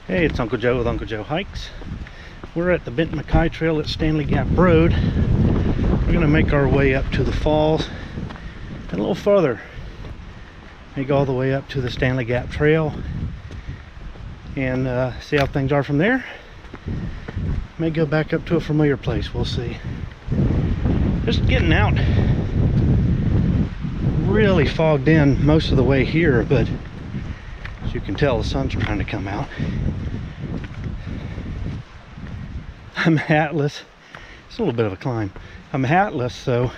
Hey, it's Uncle Joe with Uncle Joe Hikes. We're at the Benton MacKaye Trail at Stanley Gap Road. We're going to make our way up to the falls and a little further. Make all the way up to the Stanley Gap Trail and see how things are from there. May go back up to a familiar place, we'll see. Just getting out. Really fogged in most of the way here, but as you can tell, the sun's trying to come out. I'm hatless. It's a little bit of a climb. I'm hatless, so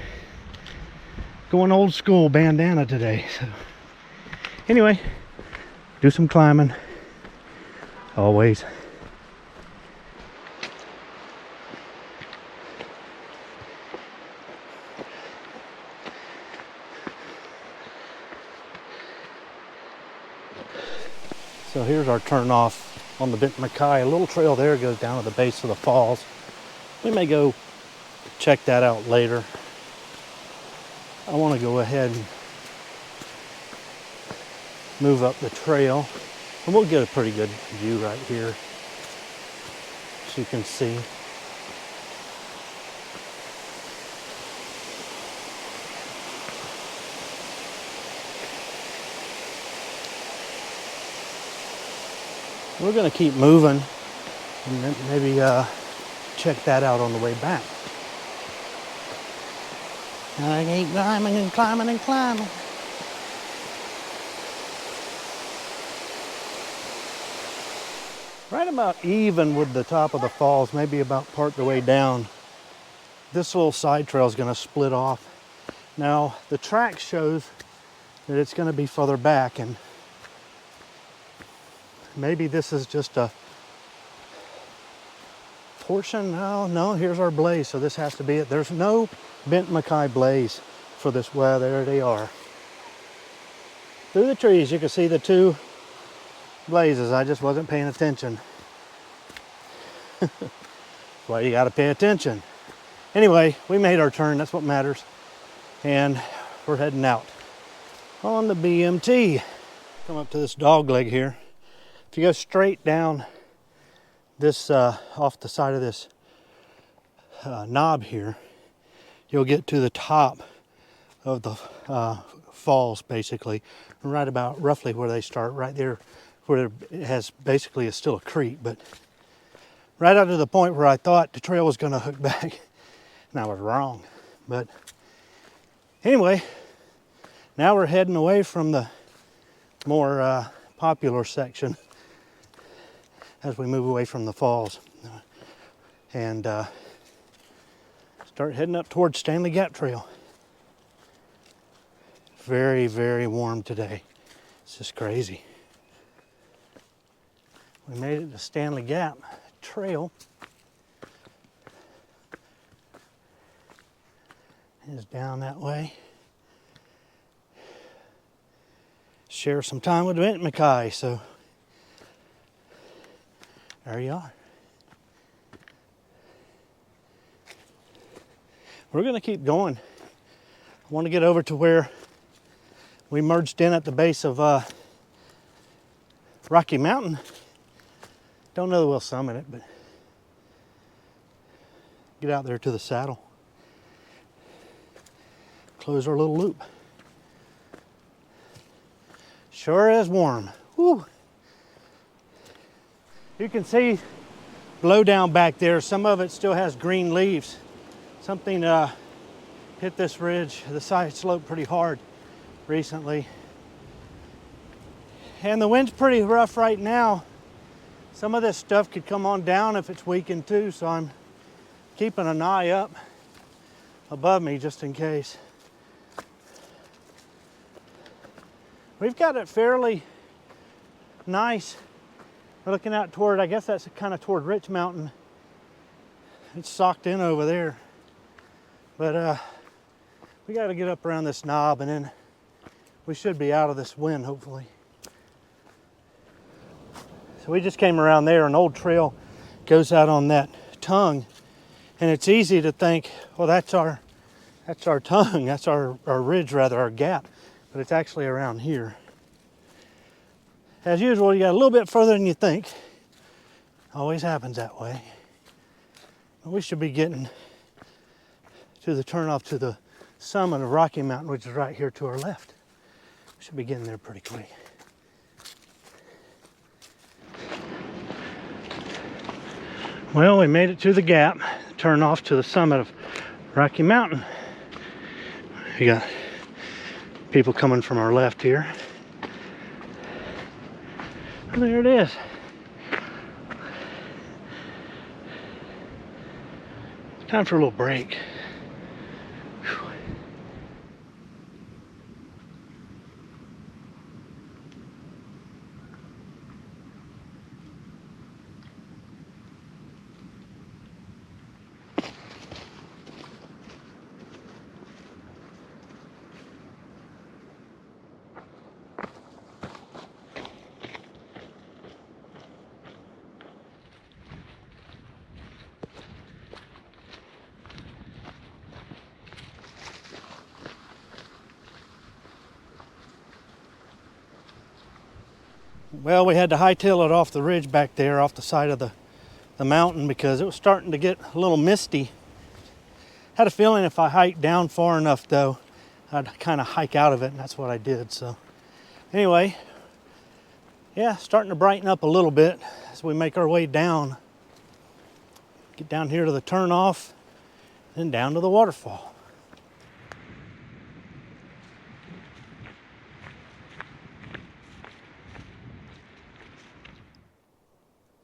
going old school bandana today. So anyway, do some climbing. Always. So here's our turn off on the Benton MacKaye. A little trail there goes down to the base of the falls. We may go check that out later. I want to go ahead and move up the trail, and we'll get a pretty good view right here, as you can see. We're going to keep moving and then maybe check that out on the way back. And I keep climbing and climbing and climbing. Right about even with the top of the falls, maybe about part the way down, this little side trail is going to split off. Now the track shows that it's going to be further back, and maybe this is just a portion. No, here's our blaze, so this has to be it. There's no Benton MacKaye blaze for this. Well, there they are. Through the trees, you can see the two blazes. I just wasn't paying attention. That's why you got to pay attention. Anyway, we made our turn. That's what matters. And we're heading out on the BMT. Come up to this dog leg here. If you go straight down this, off the side of this knob here, you'll get to the top of the falls, basically, right about roughly where they start, right there, where it has basically is still a creek, but right up to the point where I thought the trail was going to hook back, and I was wrong. But anyway, now we're heading away from the more popular section as we move away from the falls and start heading up towards Stanley Gap Trail. Very, very warm today. It's just crazy. We made it to Stanley Gap Trail. It's down that way. Share some time with Benton MacKaye, so there you are. We're going to keep going. I want to get over to where we merged in at the base of Rocky Mountain. Don't know that we'll summit it, but get out there to the saddle. Close our little loop. Sure is warm. Woo. You can see blow down back there. Some of it still has green leaves. Something hit this ridge, the side slope, pretty hard recently. And the wind's pretty rough right now. Some of this stuff could come on down if it's weakened too, so I'm keeping an eye up above me just in case. We've got it fairly nice. We're looking out toward, I guess that's kind of toward Rich Mountain. It's socked in over there. But we got to get up around this knob, and then we should be out of this wind, hopefully. So we just came around there. An old trail goes out on that tongue, and it's easy to think, well, that's our tongue, that's our ridge, rather, our gap. But it's actually around here. As usual, you got a little bit further than you think. Always happens that way. We should be getting to the turnoff to the summit of Rocky Mountain, which is right here to our left. We should be getting there pretty quick. Well, we made it to the gap, turn off to the summit of Rocky Mountain. We got people coming from our left here. And there it is. Time for a little break. Well, we had to hightail it off the ridge back there, off the side of the mountain, because it was starting to get a little misty. Had a feeling if I hiked down far enough, though, I'd kind of hike out of it, and that's what I did. So anyway, yeah, starting to brighten up a little bit as we make our way down. Get down here to the turnoff, then down to the waterfall.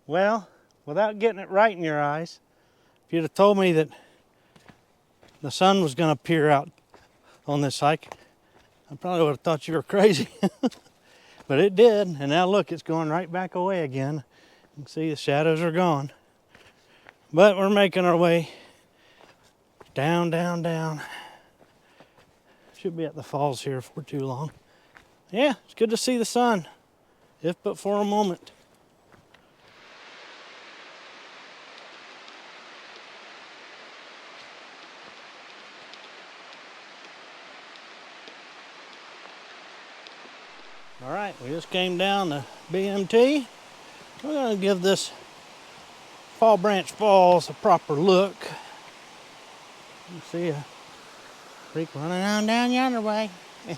Well, without getting it right in your eyes, if you'd have told me that the sun was going to appear out on this hike, I probably would have thought you were crazy. But it did, and now look, it's going right back away again. You can see the shadows are gone. But we're making our way down, down, down. Should be at the falls here for too long. Yeah, it's good to see the sun, if but for a moment. All right, we just came down the BMT. We're going to give this Fall Branch Falls a proper look. You see a creek running on down yonder way. And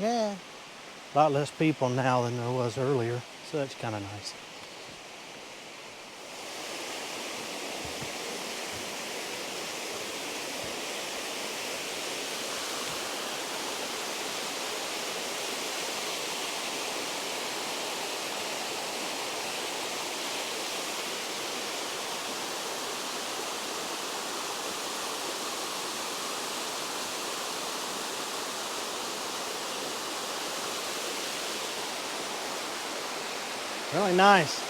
yeah, a lot less people now than there was earlier, so that's kind of nice. Really nice.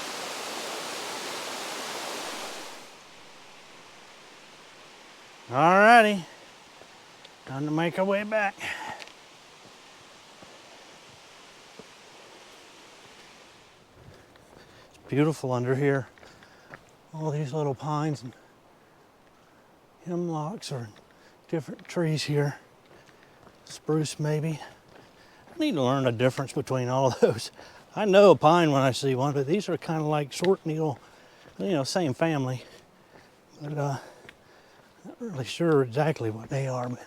Alrighty, time to make our way back. It's beautiful under here. All these little pines and hemlocks or different trees here. Spruce maybe. I need to learn the difference between all of those. I know a pine when I see one, but these are kind of like short needle, you know, same family. But not really sure exactly what they are, but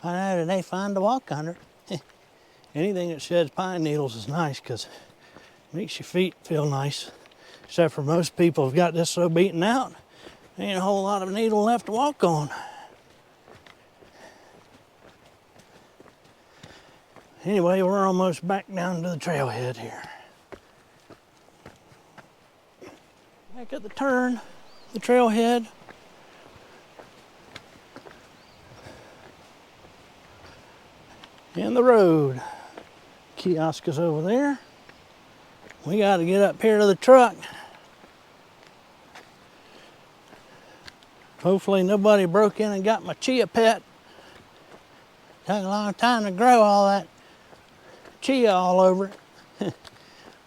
I know that they fun to walk under. Anything that sheds pine needles is nice because it makes your feet feel nice. Except for most people have got this so beaten out, there ain't a whole lot of needle left to walk on. Anyway, we're almost back down to the trailhead here. Back at the turn, the trailhead. And the road. Kiosk is over there. We got to get up here to the truck. Hopefully nobody broke in and got my chia pet. Took a long time to grow all that chia all over it.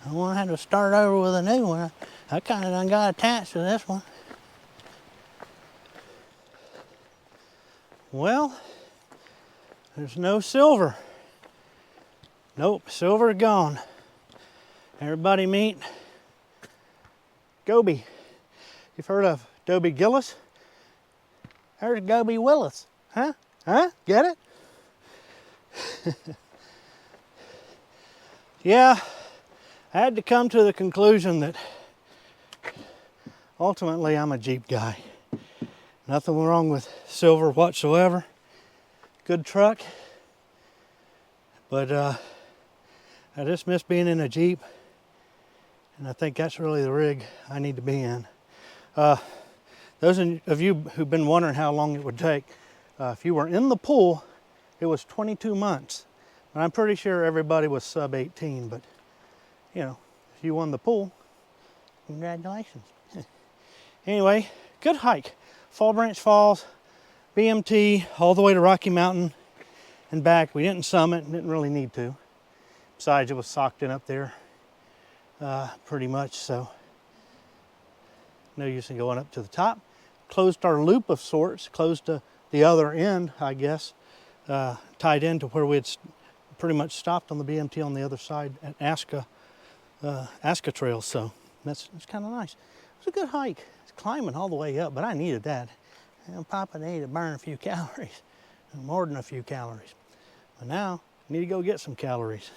I want to have to start over with a new one. I kind of done got attached to this one. Well, there's no silver. Nope, silver gone. Everybody meet Goby. You've heard of Dobie Gillis? There's Goby Willis. Huh? Huh? Get it? Yeah, I had to come to the conclusion that ultimately I'm a Jeep guy. Nothing wrong with silver whatsoever. Good truck. But I just miss being in a Jeep. And I think that's really the rig I need to be in. Those of you who've been wondering how long it would take, if you were in the pool, it was 22 months. And I'm pretty sure everybody was sub 18, but you know, if you won the pool, congratulations. Anyway, good hike. Fall Branch Falls, BMT, all the way to Rocky Mountain and back. We didn't summit, didn't really need to. Besides, it was socked in up there pretty much, so no use in going up to the top. Closed our loop of sorts, closed to the other end, I guess, tied into where we had pretty much stopped on the BMT on the other side at Aska Trail, so that's kind of nice. It was a good hike. It's climbing all the way up, but I needed that. And Papa needed to burn a few calories, more than a few calories. But now, I need to go get some calories.